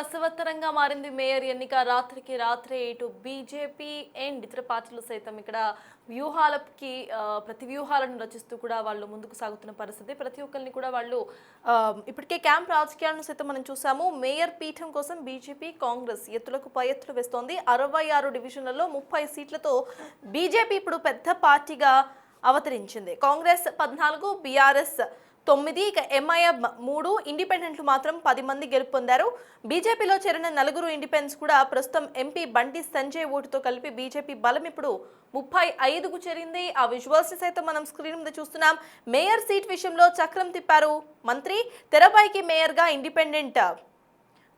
రసవత్తరంగా మారింది మేయర్ ఎన్నిక. రాత్రికి రాత్రే ఇటు బీజేపీ అండ్ ఇతర పార్టీలు సైతం ఇక్కడ వ్యూహాలకి ప్రతి వ్యూహాలను రచిస్తూ కూడా వాళ్ళు ముందుకు సాగుతున్న పరిస్థితి. ప్రతి ఒక్కరిని కూడా వాళ్ళు ఇప్పటికే క్యాంప్ రాజకీయాలను సైతం మనం చూసాము. మేయర్ పీఠం కోసం బీజేపీ కాంగ్రెస్ ఎత్తులకు పై ఎత్తులు వేస్తోంది. 66 డివిజన్లలో 30 సీట్లతో బీజేపీ ఇప్పుడు పెద్ద పార్టీగా అవతరించింది. కాంగ్రెస్ 14, బీఆర్ఎస్ 9, ఇక ఎంఐఎం 3, ఇండిపెండెంట్లు మాత్రం 10 మంది గెలుపొందారు. బీజేపీలో చేరిన 4 ఇండిపెండెంట్స్ కూడా ప్రస్తుతం ఎంపీ బండి సంజయ్ ఓటుతో కలిపి బీజేపీ బలం ఇప్పుడు 35కు చేరింది. ఆ విజువల్స్ సైతం మనం స్క్రీన్ మీద చూస్తున్నాం. మేయర్ సీట్ విషయంలో చక్రం తిప్పారు మంత్రి. తెరపైకి మేయర్గా ఇండిపెండెంట్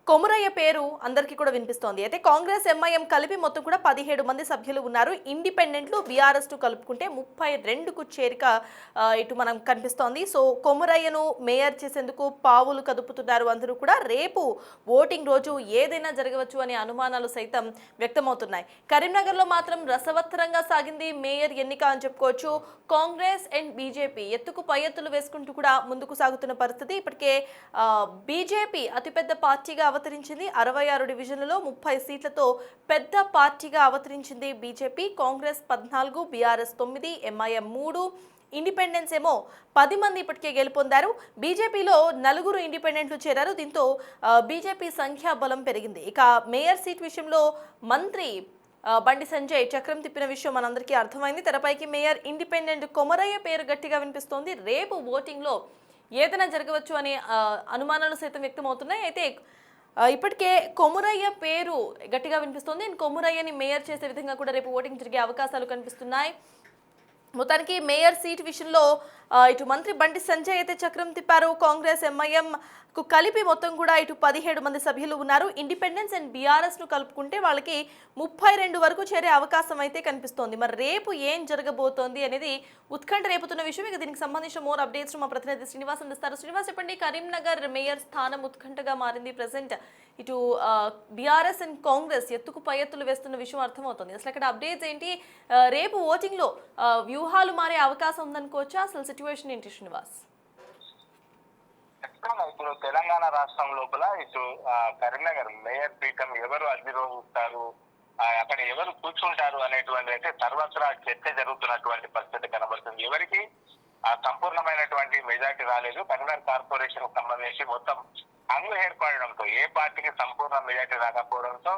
కొమురయ్య పేరు అందరికీ కూడా వినిపిస్తోంది. అయితే కాంగ్రెస్ ఎంఐఎం కలిపి మొత్తం కూడా 17 మంది సభ్యులు ఉన్నారు. ఇండిపెండెంట్లు బీఆర్ఎస్ టు కలుపుకుంటే 32కు చేరిక ఇటు మనం కనిపిస్తోంది. సో కొమురయ్యను మేయర్ చేసేందుకు పావులు కదుపుతున్నారు అందరూ కూడా. రేపు ఓటింగ్ రోజు ఏదైనా జరగవచ్చు అనే అనుమానాలు సైతం వ్యక్తమవుతున్నాయి. కరీంనగర్లో మాత్రం రసవత్తరంగా సాగింది మేయర్ ఎన్నిక అని చెప్పుకోవచ్చు. కాంగ్రెస్ అండ్ బీజేపీ ఎత్తుకు పై ఎత్తులు వేసుకుంటూ కూడా ముందుకు సాగుతున్న పరిస్థితి. ఇప్పటికే బీజేపీ అతిపెద్ద పార్టీగా అవతరించింది. 66 డివిజన్లలో 30 సీట్లతో పెద్ద పార్టీగా అవతరించింది BJP. Congress 14, BRS 9, MIM 3, independence ఏమో 10 మంది ఇప్పటికే గెలుపొందారు. బీజేపీలో 4 ఇండిపెండెంట్లు చేరారు. దీంతో బీజేపీ సంఖ్యాబలం పెరిగింది. ఇక మేయర్ సీట్ విషయంలో మంత్రి బండి సంజయ్ చక్రం తిప్పిన విషయం మనందరికీ అర్థమైంది. తెరపైకి మేయర్ ఇండిపెండెంట్ కొమరయ్య పేరు గట్టిగా వినిపిస్తోంది. రేపు ఓటింగ్లో ఏదైనా జరగవచ్చు అనే అనుమానాలు సైతం వ్యక్తమవుతున్నాయి. అయితే ఇప్పటికే కొమురయ్య పేరు గట్టిగా వినిపిస్తోంది. కొమురయ్యని మేయర్ చేసే విధంగా కూడా రేపు ఓటింగ్ జరిగే అవకాశాలు కనిపిస్తున్నాయి. మొత్తానికి మేయర్ సీట్ విషయంలో ఇటు మంత్రి బండి సంజయ్ అయితే చక్రం తిప్పారు. కాంగ్రెస్ ఎంఐఎం కు కలిపి మొత్తం కూడా ఇటు 17 మంది సభ్యులు ఉన్నారు. ఇండిపెండెన్స్ అండ్ బీఆర్ఎస్ ను కలుపుకుంటే వాళ్ళకి 32 వరకు చేరే అవకాశం అయితే కనిపిస్తోంది. మరి రేపు ఏం జరగబోతోంది అనేది ఉత్కంఠ రేపుతున్న విషయం. ఇక దీనికి సంబంధించిన మోర్ అప్డేట్స్ మా ప్రతినిధి శ్రీనివాస్ అందిస్తారు. శ్రీనివాస్, చెప్పండి, కరీంనగర్ మేయర్ స్థానం ఉత్కంఠగా మారింది. ప్రెసెంట్ ఇటు బీఆర్ఎస్ అండ్ కాంగ్రెస్ ఎత్తుకు పై ఎత్తులు వేస్తున్న విషయం అర్థమవుతుంది. అసలు ఇక్కడ అప్డేట్స్ ఏంటి? రేపు ఓటింగ్ లో వ్యూహాలు మారే అవకాశం ఉందనుకోవచ్చా? అసలు సిచ్యువేషన్ ఏంటి శ్రీనివాస్? ఇప్పుడు తెలంగాణ రాష్ట్రం లోపల ఇటు కరీంనగర్ మేయర్ పీఠం ఎవరు అధిరోహిస్తారు, అక్కడ ఎవరు కూర్చుంటారు అనేటువంటి అయితే సర్వత్రా చర్చ జరుగుతున్నటువంటి పరిస్థితి కనబడుతుంది. ఎవరికి సంపూర్ణమైనటువంటి మెజార్టీ రాలేదు. కరీంనగర్ కార్పొరేషన్ సంబంధించి మొత్తం హంగు ఏర్పడడంతో ఏ పార్టీకి సంపూర్ణ మెజార్టీ రాకపోవడంతో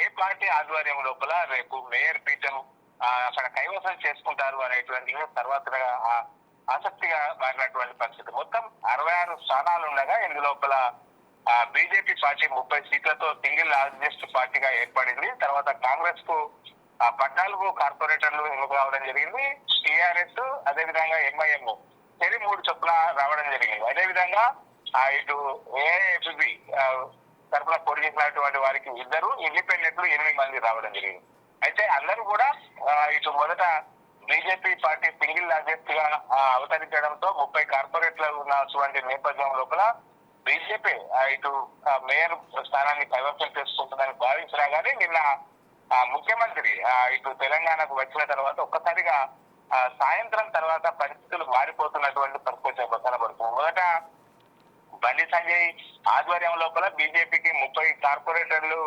ఏ పార్టీ ఆధ్వర్యం లోపల రేపు మేయర్ పీఠం అక్కడ కైవసం చేసుకుంటారు అనేటువంటి సర్వత్రా ఆసక్తిగా మారినటువంటి పరిస్థితి. మొత్తం 66 స్థానాలు ఉండగా ఇందులోపల బీజేపీ పార్టీ 30 సీట్లతో సింగిల్ లార్జెస్ట్ పార్టీగా ఏర్పడింది. తర్వాత కాంగ్రెస్ కు 14 కార్పొరేటర్లు ఎన్నిక రావడం జరిగింది. టీఆర్ఎస్ అదేవిధంగా ఎంఐఎం 3 చొప్పున రావడం జరిగింది. అదేవిధంగా ఇటు ఏఐఎఫ్బి తరఫున పోటీ చేసినటువంటి వారికి 2 ఇండిపెండెంట్లు 8 మంది రావడం జరిగింది. అయితే అందరూ కూడా ఇటు మొదట బీజేపీ పార్టీ సింగిల్ లార్జెస్ట్ గా అవతరించడంతో 30 కార్పొరేట్లు ఉన్నటువంటి నేపథ్యం లోపల బీజేపీ ఇటు మేయర్ స్థానాన్ని కైవసం చేసుకుంటుందని భావించినా కానీ నిన్న ముఖ్యమంత్రి ఇటు తెలంగాణకు వచ్చిన తర్వాత ఒక్కసారిగా సాయంత్రం తర్వాత పరిస్థితులు మారిపోతున్నటువంటి పరిస్థితి కనబడుతుంది. మొదట బండి సంజయ్ ఆధ్వర్యం లోపల బీజేపీకి 30 కార్పొరేటర్లు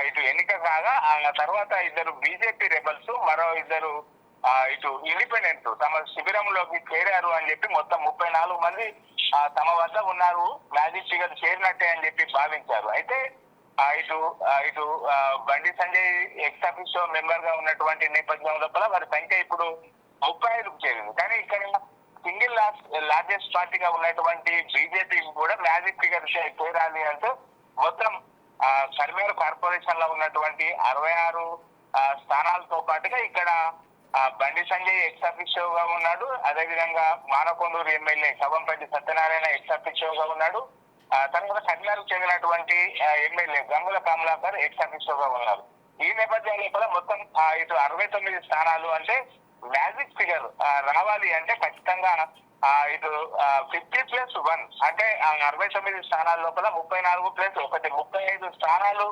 ఇటు ఎన్నిక కాగా ఆ తర్వాత 2 బీజేపీ రెబల్స్, మరో 2 ఇటు ఇండిపెండెంట్ తమ శిబిరంలోకి చేరారు అని చెప్పి మొత్తం 34 మంది తమ వద్ద ఉన్నారు, మ్యాజిక్ ఫిగర్ చేరినట్టే అని చెప్పి భావించారు. అయితే ఇటు బండి సంజయ్ ఎక్స్ ఆఫీసో మెంబర్ గా ఉన్నటువంటి నేపథ్యం లోపల వారి సంఖ్య ఇప్పుడు 35కు చేరింది. కానీ ఇక్కడ సింగిల్ లార్జెస్ట్ పార్టీగా ఉన్నటువంటి బీజేపీ కూడా మ్యాజిక్ ఫిగర్ చేరాలి అంటే మొత్తం కరీంనగర్ కార్పొరేషన్ లో ఉన్నటువంటి 66 స్థానాలతో పాటుగా ఇక్కడ బండి సంజయ్ ఎక్స్ అఫీషియోగా ఉన్నాడు. అదేవిధంగా మానకొండూరు ఎమ్మెల్యే శవంపల్లి సత్యనారాయణ ఎక్స్ అఫీషియోగా ఉన్నాడు. తర్వాత కరీంనగర్కు చెందినటువంటి ఎమ్మెల్యే గంగుల కమలాకర్ ఎక్స్ అఫీషియోగా ఉన్నారు. ఈ నేపథ్యం లోపల మొత్తం ఇటు 69 స్థానాలు అంటే మ్యాజిక్ ఫిగర్ రావాలి అంటే ఖచ్చితంగా ఇటు 50+1 అంటే 69 స్థానాల లోపల 34+1 35 స్థానాలు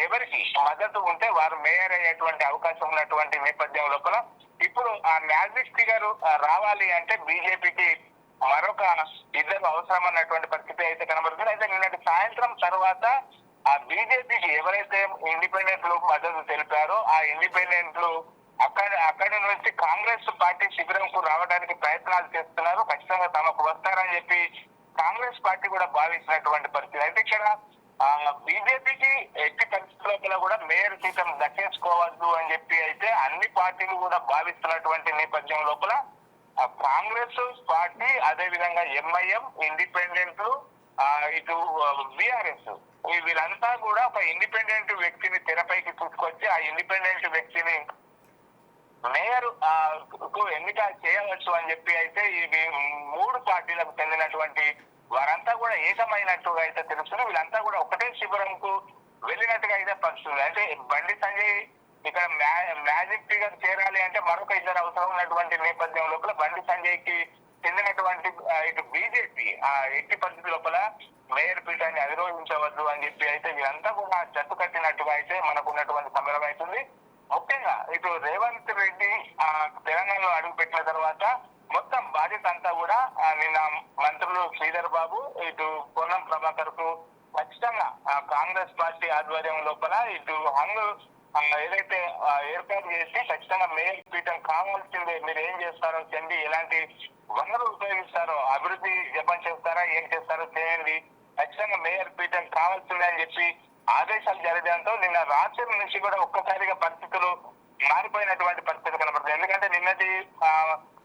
ఎవరికి మద్దతు ఉంటే వారు మేయర్ అయ్యేటువంటి అవకాశం ఉన్నటువంటి నేపథ్యం లోపల ఇప్పుడు ఆ మ్యాజిక్ ఫిగర్ రావాలి అంటే బీజేపీకి మరొక 2 అవసరం అన్నటువంటి పరిస్థితి అయితే కనబడుతుంది. అయితే నిన్నటి సాయంత్రం తర్వాత ఆ బీజేపీకి ఎవరైతే ఇండిపెండెంట్లు మద్దతు తెలిపారో ఆ ఇండిపెండెంట్లు అక్కడి నుంచి కాంగ్రెస్ పార్టీ శిబిరంకు రావడానికి ప్రయత్నాలు చేస్తున్నారు. ఖచ్చితంగా తమకు వస్తారని చెప్పి కాంగ్రెస్ పార్టీ కూడా భావించినటువంటి పరిస్థితి. అయితే ఇక్కడ బీజేపీకి ఎట్టి పరిస్థితుల్లో కూడా మేయర్ సీట్ను దక్కించుకోవద్దు అని చెప్పి అయితే అన్ని పార్టీలు కూడా భావిస్తున్నటువంటి నేపథ్యం లోపల కాంగ్రెస్ పార్టీ, అదే విధంగా ఎంఐఎం, ఇండిపెండెంట్లు, ఇటు బీఆర్ఎస్, వీళ్ళంతా కూడా ఒక ఇండిపెండెంట్ వ్యక్తిని తెరపైకి తీసుకొచ్చి ఆ ఇండిపెండెంట్ వ్యక్తిని మేయర్ ఎన్నిక చేయవచ్చు అని చెప్పి అయితే ఇవి 3 పార్టీలకు చెందినటువంటి వారంతా కూడా ఏకమైనట్టుగా అయితే తెలుస్తుంది. వీళ్ళంతా కూడా ఒకటే శిబిరంకు వెళ్ళినట్టుగా అయితే పరిస్థితుంది. అంటే బండి సంజయ్ ఇక్కడ మ్యాజిక్ ఫిగర్ చేరాలి అంటే మరొక 2 అవసరం ఉన్నటువంటి నేపథ్యం లోపల బండి సంజయ్ కి చెందినటువంటి ఇటు బీజేపీ ఎట్టి పరిస్థితి లోపల మేయర్ పీఠాన్ని అధిరోహించవద్దు అని చెప్పి అయితే వీరంతా కూడా జట్టు కట్టినట్టుగా అయితే మనకు ఉన్నటువంటి సమరం అవుతుంది. ముఖ్యంగా ఇటు రేవంత్ రెడ్డి తెలంగాణలో అడుగుపెట్టిన తర్వాత మొత్తం బాధ్యత అంతా కూడా నిన్న మంత్రులు శ్రీధర్ బాబు, ఇటు పొన్నం ప్రభాకర్ కు ఖచ్చితంగా కాంగ్రెస్ పార్టీ ఆధ్వర్యం లోపల ఇటు హంగ్ ఏదైతే ఏర్పాటు చేసి ఖచ్చితంగా మేయర్ పీఠం కావాల్సిందే, మీరు ఏం చేస్తారో చెంది, ఎలాంటి వనరులు ఉపయోగిస్తారో, అభివృద్ధి జపం చేస్తారా, ఏం చేస్తారో చేయండి, ఖచ్చితంగా మేయర్ పీఠం కావాల్సిందే అని చెప్పి ఆదేశాలు జరగడంతో నిన్న రాత్రి నుంచి కూడా ఒక్కసారిగా పరిస్థితులు మారిపోయినటువంటి పరిస్థితి కనబడుతుంది. ఎందుకంటే నిన్నటి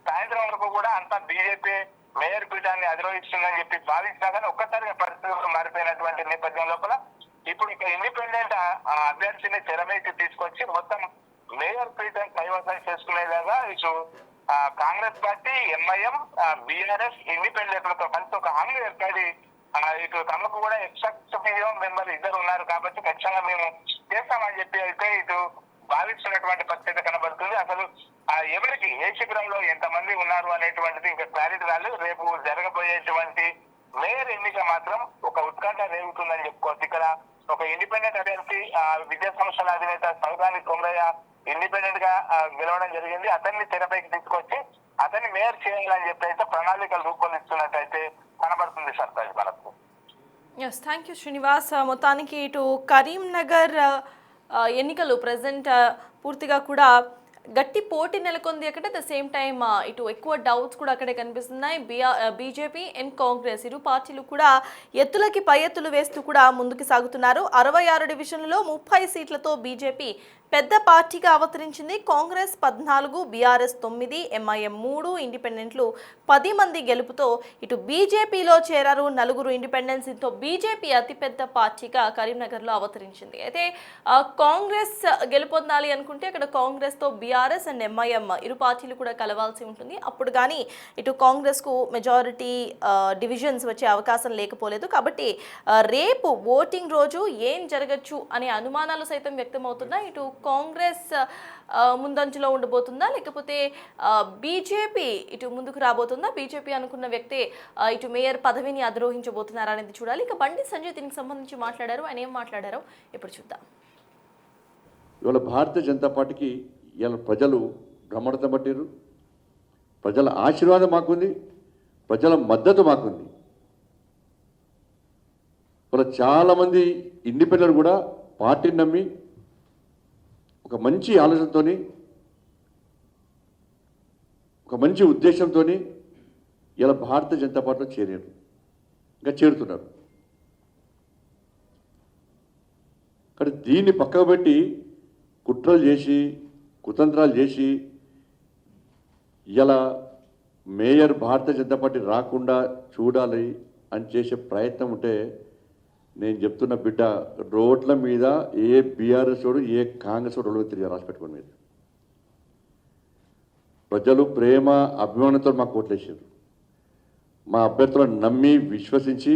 సాయంత్రం వరకు కూడా అంతా బీజేపీ మేయర్ పీఠాన్ని అధిరోహిస్తుందని చెప్పి భావించినా కానీ ఒక్కసారిగా పరిస్థితులు మారిపోయినటువంటి నేపథ్యం లోపల ఇప్పుడు ఇక ఇండిపెండెంట్ అభ్యర్థిని తెరమేకి తీసుకొచ్చి మొత్తం మేయర్ పీఠం కైవసం చేసుకునేలాగా ఇటు కాంగ్రెస్ పార్టీ, ఎంఐఎం, బీఆర్ఎస్, ఇండిపెండెంట్లతో కలిసి ఒక హామీ ఏర్పడి ఇటు తమకు కూడా ఎగ్జిక్యూటివ్ మెంబర్ 2 ఉన్నారు కాబట్టి ఖచ్చితంగా మేము చేస్తామని చెప్పి అయితే ఇటు భావిస్తున్నటువంటి పరిస్థితి కనబడుతుంది. అసలు ఎవరికి ఏ శిబిరంలో ఎంతమంది ఉన్నారు అనేటువంటిది ఇంకా క్లారిటీ రాలేదు. రేపు జరగబోయేటువంటి మేయర్ ఎన్నిక మాత్రం ఒక ఉత్కంఠ రేగుతుందని చెప్పుకోవచ్చు. ఇక్కడ ఒక ఇండిపెండెంట్ అభ్యర్థి విద్యా సంస్థల అధినేత సౌదాని కొమరయ్య ఇండిపెండెంట్ గా గెలవడం జరిగింది. అతన్ని తెరపైకి తీసుకొచ్చి అతన్ని మేయర్ చేయాలని చెప్పి అయితే ప్రణాళికలు రూపొందిస్తున్నట్టయితే కనబడుతుంది సర్తాజ్ మనకు. Yes, thank you Srinivas. మొత్తానికి ఇటు కరీంనగర్ ఎన్నికలు ప్రజెంట్ పూర్తిగా కూడా గట్టి పోటీ నెలకొంది. అక్కడ ద సేమ్ టైమ్ ఇటు ఎక్కువ డౌట్స్ కూడా అక్కడే కనిపిస్తున్నాయి. బీజేపీ అండ్ కాంగ్రెస్ ఇరు పార్టీలు కూడా ఎత్తులకి పై ఎత్తులు వేస్తూ కూడా ముందుకు సాగుతున్నారు. 66 డివిజన్లలో 30 సీట్లతో బీజేపీ పెద్ద పార్టీగా అవతరించింది. కాంగ్రెస్ 14, బీఆర్ఎస్ 9, ఎంఐఎం 3, ఇండిపెండెంట్లు 10 మంది గెలుపుతో ఇటు బీజేపీలో చేరారు 4 ఇండిపెండెంట్స్. దీంతో బీజేపీ అతిపెద్ద పార్టీగా కరీంనగర్లో అవతరించింది. అయితే కాంగ్రెస్ గెలుపొందాలి అనుకుంటే అక్కడ కాంగ్రెస్తో బీఆర్ఎస్ అండ్ ఎంఐఎం ఇరు పార్టీలు కూడా కలవాల్సి ఉంటుంది. అప్పుడు కానీ ఇటు కాంగ్రెస్కు మెజారిటీ డివిజన్స్ వచ్చే అవకాశం లేకపోలేదు. కాబట్టి రేపు ఓటింగ్ రోజు ఏం జరగచ్చు అనే అనుమానాలు సైతం వ్యక్తమవుతున్నాయి. ఇటు కాంగ్రెస్ ముందంజలో ఉండబోతుందా, లేకపోతే బీజేపీ ఇటు ముందుకు రాబోతుందా, బీజేపీ అనుకున్న వ్యక్తే ఇటు మేయర్ పదవిని అధిరోహించబోతున్నారా అనేది చూడాలి. ఇక బండి సంజయ్ దీనికి సంబంధించి మాట్లాడారు. ఆయన ఏం మాట్లాడారో ఇప్పుడు చూద్దాం. ఇవాళ భారతీయ జనతా పార్టీకి ఇవాళ ప్రజలు బ్రహ్మణత పట్టారు. ప్రజల ఆశీర్వాదం మాకుంది, ప్రజల మద్దతు మాకుంది. ఇవాళ చాలామంది ఇండిపెండెంట్ కూడా పార్టీని నమ్మి ఒక మంచి ఆలోచనతో, ఒక మంచి ఉద్దేశంతో ఇలా భారతీయ జనతా పార్టీలో చేరారు, ఇంకా చేరుతున్నారు. కానీ దీన్ని పక్కకు పెట్టి కుట్రలు చేసి కుతంత్రాలు చేసి ఇలా మేయర్ భారతీయ జనతా పార్టీ రాకుండా చూడాలి అని చేసే ప్రయత్నం ఉంటే నేను చెప్తున్న బిడ్డ, రోడ్ల మీద ఏ బీఆర్ఎస్ వాడు ఏ కాంగ్రెస్ వాడు రోడ్ల తిరిగి రాసి పెట్టుకోండి. మీరు ప్రజలు ప్రేమ అభిమానంతో మాకు ఓట్లేసారు. మా అభ్యర్థులను నమ్మి విశ్వసించి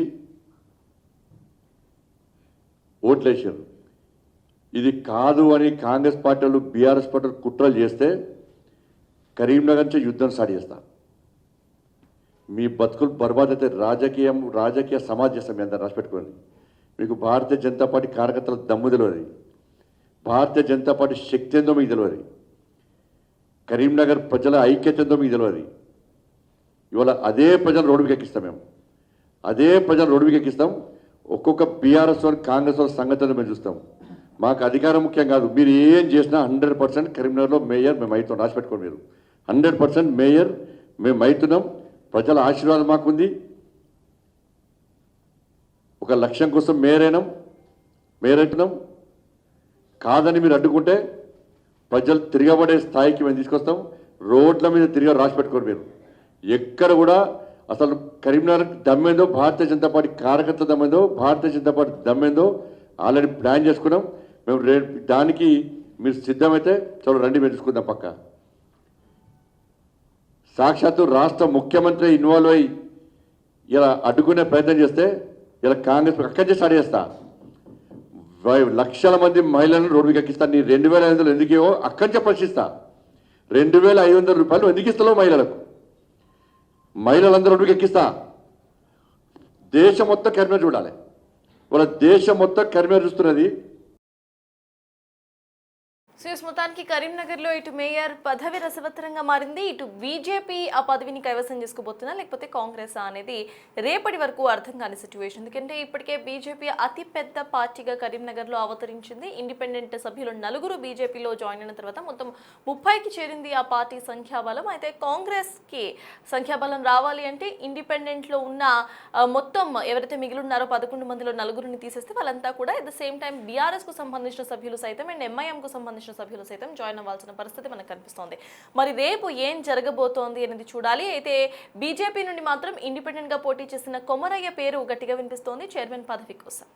ఓట్లేసారు. ఇది కాదు అని కాంగ్రెస్ పార్టీలు బీఆర్ఎస్ పార్టీలు కుట్రలు చేస్తే కరీంనగర్ నుంచి యుద్ధం స్టార్ట్ చేస్తారు. మీ బతుకులు బర్బాద్ అయితే రాజకీయ సమాజ్ చేస్తాం. మీ అందరూ రాసి పెట్టుకోండి. మీకు భారతీయ జనతా పార్టీ కార్యకర్తల దమ్ము తెలియదు, భారతీయ జనతా పార్టీ శక్తి ఏందో మీకు తెలియదు, కరీంనగర్ ప్రజల ఐక్యత ఏందో మీకు తెలియదు. ఇవాళ అదే ప్రజలు రోడ్డుకి ఎక్కిస్తాం. మేము అదే ప్రజలు రోడ్డుకి ఎక్కిస్తాం. ఒక్కొక్క బీఆర్ఎస్ వాళ్ళు కాంగ్రెస్ వాళ్ళ సంగతి మేము చూస్తాం. మాకు అధికారం ముఖ్యం కాదు. మీరు ఏం చేసినా 100% కరీంనగర్లో మేయర్ మేము అవుతాం. రాసి పెట్టుకోండి మీరు. 100% మేయర్ మేము అవుతున్నాం. ప్రజల ఆశీర్వాదం మాకుంది. ఒక లక్ష్యం కోసం మేయర్ అవుతున్నాం. కాదని మీరు అడ్డుకుంటే ప్రజలు తిరగబడే స్థాయికి మేము తీసుకొస్తాం. రోడ్ల మీద తిరిగి రాసి పెట్టుకోండి మీరు. ఎక్కడ కూడా అసలు కరీంనగర్ దమ్మేందో, భారతీయ జనతా పార్టీ కార్యకర్తల దమ్మేందో, Bharatiya Janata party దమ్మేందో already plan చేసుకున్నాం. మేము దానికి మీరు సిద్ధమైతే చలో రండి, మేము చూసుకుందాం. పక్క సాక్షాత్తు రాష్ట్ర ముఖ్యమంత్రి ఇన్వాల్వ్ అయ్యి ఇలా అడ్డుకునే ప్రయత్నం చేస్తే ఇలా కాంగ్రెస్ అక్కడి నుంచి స్టార్ట్ చేస్తా. లక్షల మంది మహిళలను రోడ్డుకి ఎక్కిస్తా. నీ 2,500 ఎందుకేవో అక్కడి నుంచి ప్రశ్నిస్తా. 2,500 రూపాయలు ఎందుకు ఇస్తాలో మహిళలందరూ రోడ్డుకి ఎక్కిస్తా. దేశం మొత్తం కరీంనగర్ చూడాలి. వాళ్ళ దేశం మొత్తం కరీంనగర్ చూస్తున్నది. మొత్తానికి కరీంనగర్లో ఇటు మేయర్ పదవి రసవత్తరంగా మారింది. ఇటు బీజేపీ ఆ పదవిని కైవసం చేసుకోబోతున్నా లేకపోతే కాంగ్రెస్ అనేది రేపటి వరకు అర్థం కాని సిచ్యువేషన్. ఎందుకంటే ఇప్పటికే బీజేపీ అతి పెద్ద పార్టీగా కరీంనగర్లో అవతరించింది. ఇండిపెండెంట్ సభ్యులు 4 బీజేపీలో జాయిన్ అయిన తర్వాత మొత్తం 30కి చేరింది ఆ పార్టీ సంఖ్యాబలం. అయితే కాంగ్రెస్కి సంఖ్యాబలం రావాలి అంటే ఇండిపెండెంట్లో ఉన్న మొత్తం ఎవరైతే మిగిలిన్నారో 11 మందిలో 4ని తీసేస్తే వాళ్ళంతా కూడా అట్ ద సేమ్ టైం బీఆర్ఎస్కు సంబంధించిన సభ్యులు సైతం అండ్ ఎంఐఎంకు సంబంధించిన సభ్యులు సైతం జాయిన్ అవ్వాల్సిన పరిస్థితి మనకు కనిపిస్తోంది. మరి రేపు ఏం జరగబోతోంది అనేది చూడాలి. అయితే బీజేపీ నుండి మాత్రం ఇండిపెండెంట్ గా పోటీ చేసిన కొమరయ్య పేరు గట్టిగా వినిపిస్తోంది చైర్మన్ పదవి కోసం.